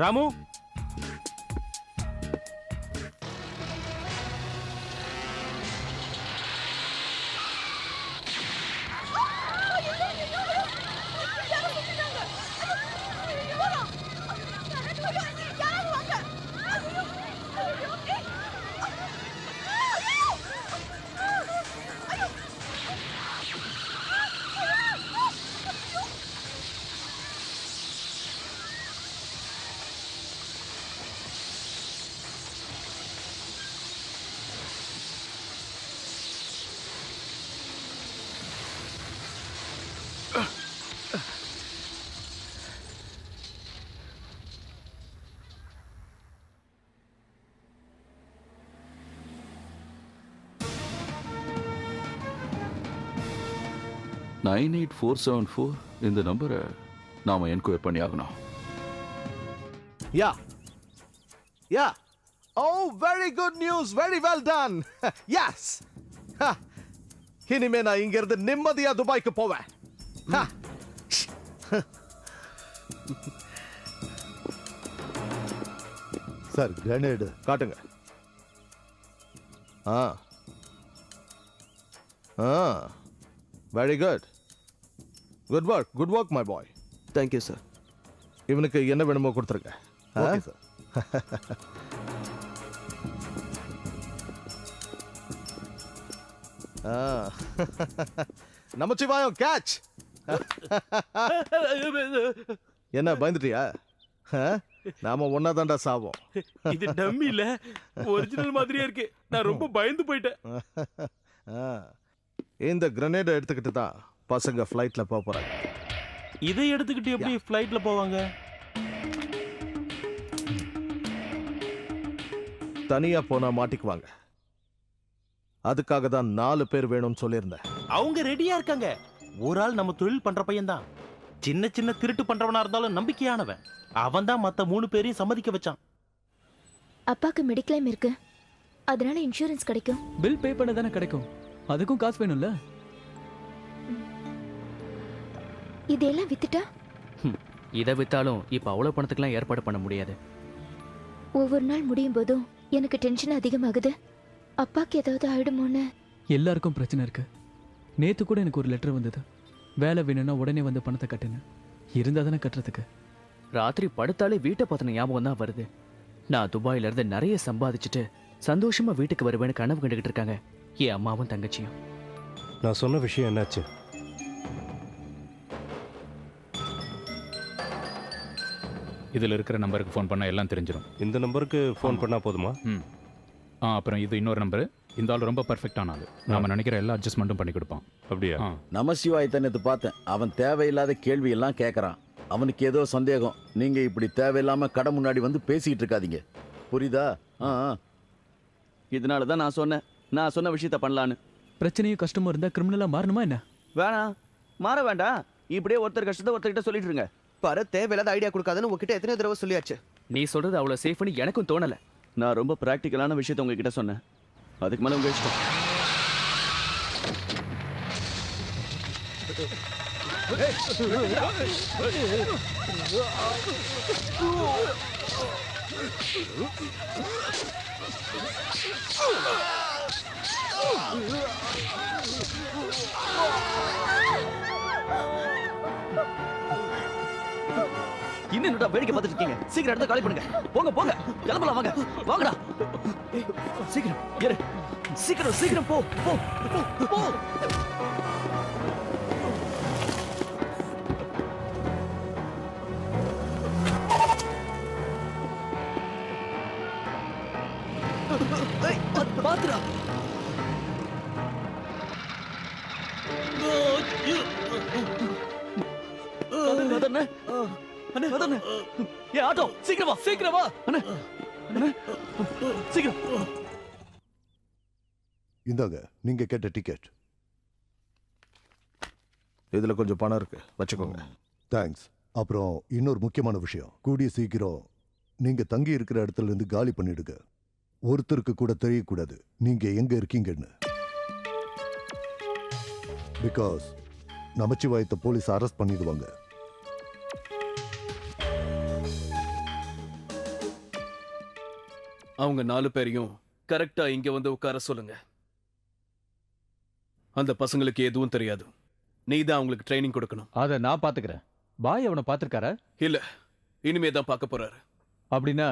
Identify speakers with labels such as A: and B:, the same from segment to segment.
A: Ramu,
B: nine 98-474 இந்த நம்பரை நாம என்கொயர் பண்ணி ஆகணும்.
C: Ya oh very good news, very well done. Yes, இனிமே நான் இங்க இருந்து நிம்மதியா துபாய்க்கு போவேன்.
D: சார் கிரனேடு
C: காட்டுங்க. Very good, good work my boy.
E: Thank you sir.
C: இவனுக்கு என்ன வேணுமோ கொடுத்துருங்க.
D: Okay sir.
C: நமச்சிவாயம் கேட்ச். என்ன பயந்துட்டியா? நாம ஒன்னா தாண்டா சாவோம்.
A: இது டம்மி இல்ல, ஒரிஜினல் மாதிரியே இருக்கு. நான் ரொம்ப பயந்து போயிட்டேன்.
C: இந்த கிரனேடை எடுத்துக்கிட்டு தான் பசங்க ஃப்ளைட்ல போறாங்க.
A: இதை எடுத்துக்கிட்டு எப்படி ஃப்ளைட்ல போவாங்க?
C: தனியா போனா மாட்டிக்குவாங்க. அதுக்காக தான் 4 பேர் வேணும்னு சொல்லியிருந்தேன்.
A: அவங்க ரெடியா இருக்காங்க. ஒரு ஆள் நம்ம தொழில் பண்ற பையன் தான். சின்ன சின்ன திருட்டு பண்றவனா இருந்தாலும் நம்பிக்கையானவன். அவன் தான் மத்த 3 பேரையும் சம்மதிக்க வச்சான்.
F: அப்பாக்கு மெடிக்ளைம் இருக்கு, அதனால இன்சூரன்ஸ் கிடைக்கும்.
G: பில் பே பண்ண தானே கிடைக்கும், அதுக்கும் காசு வேணும்ல.
F: இதெல்லாம் வித்துட்டா?
H: இதை வித்தாலும் இப்ப அவ்வளவு பணத்துக்குலாம் ஏற்பாடு பண்ண முடியாது.
F: ஒவ்வொரு நாள் முடியும் போதும் எனக்கு டென்ஷன் அதிகமாகுது. அப்பாக்கு ஏதாவது ஆயிடுமோன்னு.
G: எல்லாருக்கும் பிரச்சனை இருக்கு. நேத்து கூட எனக்கு ஒரு லெட்டர் வந்தது. வேலை வேணும்னா உடனே வந்து பணத்தை கட்டுன்னு. இருந்தா தானே கட்டுறதுக்கு.
H: ராத்திரி படுத்தாலே வீட்டை பார்த்தின ஞாபகம் தான் வருது. நான் துபாயில இருந்து நிறைய சம்பாதிச்சுட்டு சந்தோஷமா வீட்டுக்கு வருவேன்னு கனவு கண்டுகிட்டு இருக்காங்க என் அம்மாவும் தங்கச்சியும்.
I: நான் சொன்ன விஷயம் என்னாச்சு?
J: இதில் இருக்கிற நம்பருக்கு ஃபோன் பண்ணால் எல்லாம் தெரிஞ்சிடும்.
I: இந்த நம்பருக்கு ஃபோன் பண்ணால் போதுமா?
J: அப்புறம் இது இன்னொரு நம்பரு. இந்த ஆள் ரொம்ப பர்ஃபெக்டான ஆள். நாம நினைக்கிற எல்லா அட்ஜஸ்ட்மெண்ட்டும் பண்ணி கொடுப்பான்.
I: அப்படியா?
B: நமசிவாயத்தை நேற்று பார்த்தேன். அவன் தேவையில்லாத கேள்வி எல்லாம் கேட்கறான். அவனுக்கு ஏதோ சந்தேகம். நீங்க இப்படி தேவையில்லாம கடை முன்னாடி வந்து பேசிக்கிட்டு இருக்காதீங்க, புரியுதா?
E: இதனால தான் நான் சொன்ன விஷயத்த பண்ணலான்னு.
G: பிரச்சனையும் கஷ்டமும் இருந்தா கிரிமினலா மாறணுமா என்ன?
E: வேணாம், மாற வேண்டாம். இப்படியே ஒருத்தர் கஷ்டத்தை ஒருத்தர்கிட்ட சொல்லிட்டு இருங்க. பாரு, தேவையில்லாத ஐடியா கொடுக்காதுன்னு உங்ககிட்ட எத்தனை தடவை சொல்லியாச்சு.
H: நீ சொல்றது அவ்வளவு சேஃப்னு எனக்கும் தோணல.
E: நான் ரொம்ப பிராக்டிக்கலான விஷயத்த உங்ககிட்ட சொன்னேன். அதுக்கு மேல உங்க இஷ்டம். இன்னும் வேடிக்கை பார்த்துட்டு இருக்கீங்க? சீக்கிரம் எடுத்து காலி பண்ணுங்க. போங்க போங்க, கிளம்பலாம். வாங்க வாங்கடா, சீக்கிரம் ஏறு. சீக்கிரம் போ போ போ. பாத்துடா. ஆட்டோ சீக்கிரம் வா. சீக்கிரம்.
D: இந்தாங்க நீங்க கேட்ட டிக்கெட்.
C: இதுல கொஞ்சம் பணம் இருக்கு, வச்சுக்கோங்க.
D: தேங்க்ஸ். அப்புறம் இன்னொரு முக்கியமான விஷயம், கூடிய சீக்கிரம் நீங்க தங்கி இருக்கிற இடத்துல இருந்து காலி பண்ணிடுங்க. ஒருத்தருக்கு கூட தெரியக்கூடாது நீங்க எங்க இருக்கீங்கன்னு. பிகாஸ் நமச்சிவாயத்தை போலீஸ் அரெஸ்ட் பண்ணிடுவாங்க.
K: அவங்க 4 பேரையும் கரெக்டா இங்க வந்து உட்கார சொல்லுங்க. அந்த பசங்களுக்கு எதுவும் தெரியாது. நீ தான் அவங்களுக்கு ட்ரைனிங் கொடுக்கணும்.
L: அதை நான் பாத்துக்கிறேன். பாய் அவனை பாத்துருக்காரா?
K: இல்ல, இனிமே தான் பார்க்க போறாரு.
L: அப்படின்னா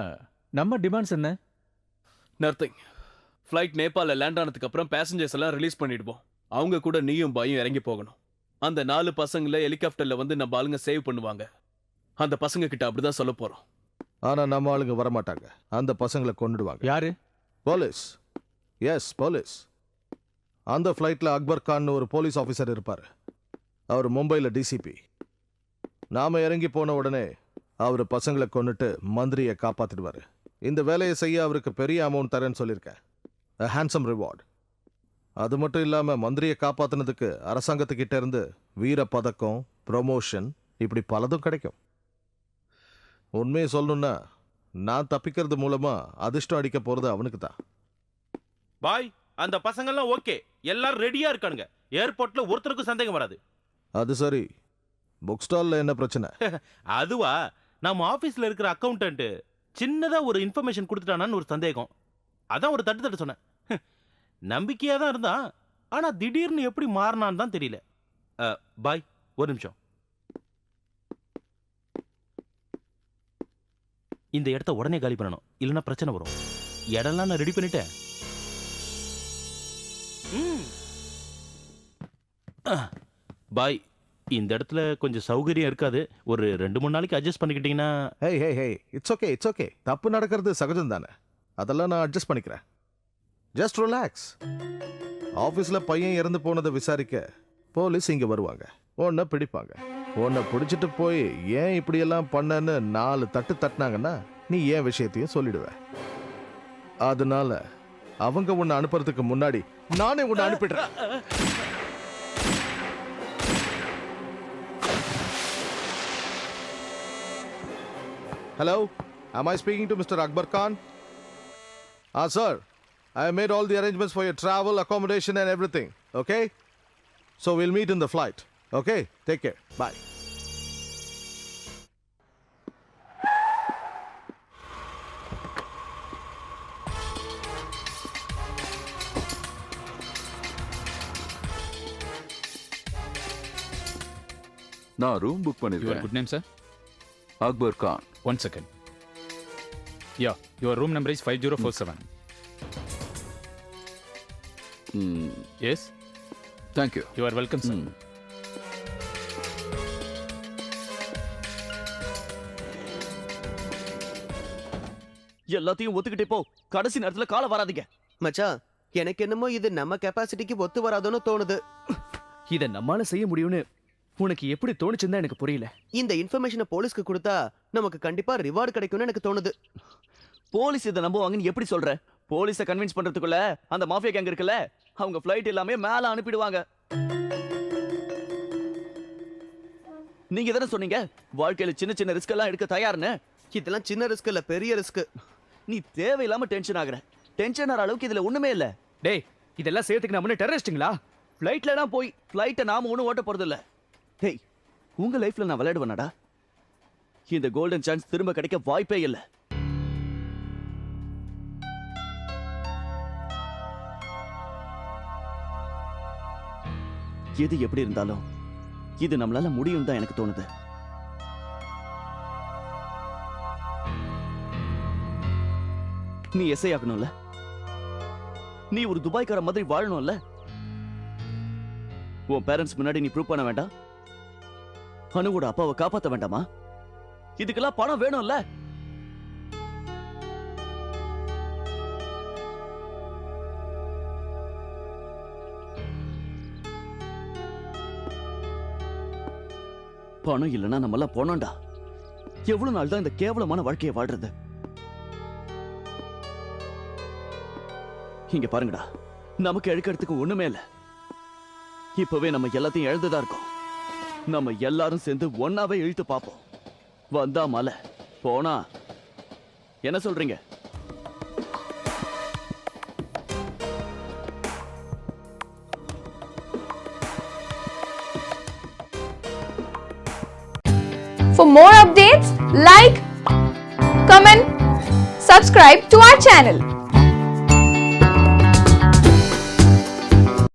L: நம்ம டிமாண்ட்ஸ் என்ன?
K: நத்திங். ஃப்ளைட் நேபாள லேண்ட் ஆனதுக்கு அப்புறம் பேசஞ்சர்ஸ் எல்லாம் ரிலீஸ் பண்ணிடுவோம். அவங்க கூட நீயும் பாயும் இறங்கி போகணும். அந்த 4 பசங்களை ஹெலிகாப்டர்ல வந்து நம்ம ஆளுங்க சேவ் பண்ணுவாங்க. அந்த பசங்க கிட்ட அப்படிதான் சொல்ல போறோம்.
C: ஆனா நம்ம ஆளுங்க வரமாட்டாங்க. அந்த பசங்களை கொன்னுடுவாங்க.
L: யாரு?
C: போலீஸ். Yes, police. அந்த ஃப்ளைட்ல அக்பர் கான் ஒரு போலீஸ் ஆஃபீஸர் இருப்பார். அவர் மும்பையில் டிசிபி. நாம இறங்கி போன உடனே அவர் பசங்களை கொன்னுட்டு மந்திரியை காப்பாத்திடுவாரு. இந்த வேலையை செய்ய அவருக்கு பெரிய அமௌண்ட் தரேன்னு சொல்லியிருக்கேன். a handsome reward. அது மட்டும் இல்லாம மந்திரியை காப்பாத்தினதுக்கு அரசாங்கத்துக்கிட்ட இருந்து வீர பதக்கம், ப்ரொமோஷன், இப்படி பலதும் கிடைக்கும். உண்மையை சொல்லணும்னா நான் தப்பிக்கிறது மூலமா அதிர்ஷ்டம் அடிக்க போறது அவனுக்கு தான்.
A: பாய், அந்த பசங்கள்லாம் ஓகே, எல்லாரும் ரெடியா இருக்கானுங்க. ஏர்போர்ட்ல ஒருத்தருக்கும் சந்தேகம் வராது.
C: அது சரி, புக் ஸ்டால்ல என்ன பிரச்சனை?
A: அதுவா, நம்ம ஆபீஸ்ல இருக்கிற அக்கவுண்டன்ட் சின்னதா ஒரு இன்ஃபர்மேஷன் கொடுத்துட்டானான்னு ஒரு சந்தேகம். அதான் ஒரு தட்டு சொன்னேன். நம்பிக்கையா தான் இருந்தான், ஆனா திடீர்னு எப்படி மாறினான்னு தான் தெரியல. பாய், ஒரு நிமிஷம். இந்த இடத்த உடனே காலி பண்ணணும், இல்லைன்னா பிரச்சனை வரும். இடம்லாம் நான் ரெடி பண்ணிட்டேன். பாய், இந்த இடத்துல கொஞ்சம் சௌகரியம் இருக்காது. ஒரு 2-3 நாளைக்கு அட்ஜஸ்ட் பண்ணிக்கிட்டீங்கன்னா.
C: Hey, it's okay, it's okay. தப்பு நடக்கிறது சகஜம் தானே, அதெல்லாம் நான் அட்ஜஸ்ட் பண்ணிக்கிறேன். Just relax. ஆஃபீஸில் பையன் இறந்து போனதை விசாரிக்க போலீஸ் இங்கே வருவாங்க. உன்னை பிடிப்பாங்க. உன்னை பிடிச்சிட்டு போய் ஏன் இப்படியெல்லாம் பண்ணன்னு 4 தட்டு தட்டினாங்கன்னா நீ ஏன் விஷயத்தையும் சொல்லிடுவ. அதனால அவங்க உன்னை அனுப்புறதுக்கு முன்னாடி நானே உன்னை அனுப்பிடுறேன். Hello, am I speaking to Mr. Akbar Khan? Sir, I have made all the arrangements for your travel, accommodation and everything, okay? So we'll meet in the flight, okay? Take care, bye.
M: நான் room book
J: your
M: பண்ணிருக்கேன்.
J: Good name sir?
M: Akbar Khan.
J: 1 second. Ya, your room number is 5047. Yes,
M: thank you.
J: You are welcome sir.
E: எல்லாத்தையும் ஒத்துக்கிட்டே போ. கடைசி நேரத்துல கால வராதீங்க.
N: மச்சான், எனக்கு என்னமோ இது நம்ம கெப்பாசிட்டிக்கு ஒத்து வராதுன்னு தோணுது.
H: இதை நம்மால செய்ய முடியும்னு உனக்கு எப்படி தோணுச்சுன்னு எனக்கு புரியல.
N: இந்த இன்ஃபர்மேஷனை போலீஸ்க்கு கொடுத்தா நமக்கு கண்டிப்பா ரிவார்டு கிடைக்கும்னு எனக்கு தோணுது.
E: போலீஸ் இதை நம்புவாங்கன்னு எப்படி சொல்ற? போலீஸை கன்வின்ஸ் பண்றதுக்குள்ள அந்த மாஃபியா கேங் இருக்குல்ல, அவங்க ஃப்ளைட் எல்லாமே மேல அனுப்பிடுவாங்க. நீங்க தானே சொன்னீங்க வாழ்க்கையில சின்ன சின்ன ரிஸ்க் எல்லாம் எடுக்க தயார்னு.
N: இதெல்லாம் சின்ன ரிஸ்க் இல்ல, பெரிய ரிஸ்க்.
E: நீ தேவையில்லாம டென்ஷன் ஆகுற. டென்ஷன் ஆகிற அளவுக்கு இதுல ஒண்ணுமே இல்ல.
H: டேய், இதெல்லாம் சேர்த்துக்கு நம்ம டெரரிஸ்டுங்களா?
E: ஃப்ளைட்ல தான் போய் ஃப்ளைட்டை நாம ஒன்றும் ஓட்ட போறது இல்ல. டேய், உங்க லைஃப்ல நான் விளையாடுவேனாடா? இந்த கோல்டன் சான்ஸ் திரும்ப கிடைக்க வாய்ப்பே இல்லை. எது எப்படி இருந்தாலும் இது நம்மளால முடியும் தான் எனக்கு தோணுது. நீ எஸ்ஐ ஆகணும்ல, நீ ஒரு துபாய்க்கார மாதிரி வாழணும்ல. உன் பேரண்ட்ஸ் முன்னாடி நீ ப்ரூவ் பண்ண வேண்டாம். அனுவோட அப்பாவை காப்பாற்ற வேண்டாமா? இதுக்கெல்லாம் பணம் வேணும்ல. பணம் இல்லைன்னா நம்ம எல்லாம் போனோம்டா. எவ்வளவு நாள் தான் இந்த கேவலமான வாழ்க்கையை வாழ்றது? இங்க பாருங்கடா, நமக்கு இழக்கிறதுக்கு ஒண்ணுமே இல்ல. இப்பவே நம்ம எல்லாத்தையும் எழுந்துதான் இருக்கோம். நம்ம எல்லாரும் சேர்ந்து ஒன்னாவே இழுத்து பார்ப்போம். வந்தா மலை, போனா என்ன சொல்றீங்க?
O: For more updates, like, comment, Subscribe to our channel.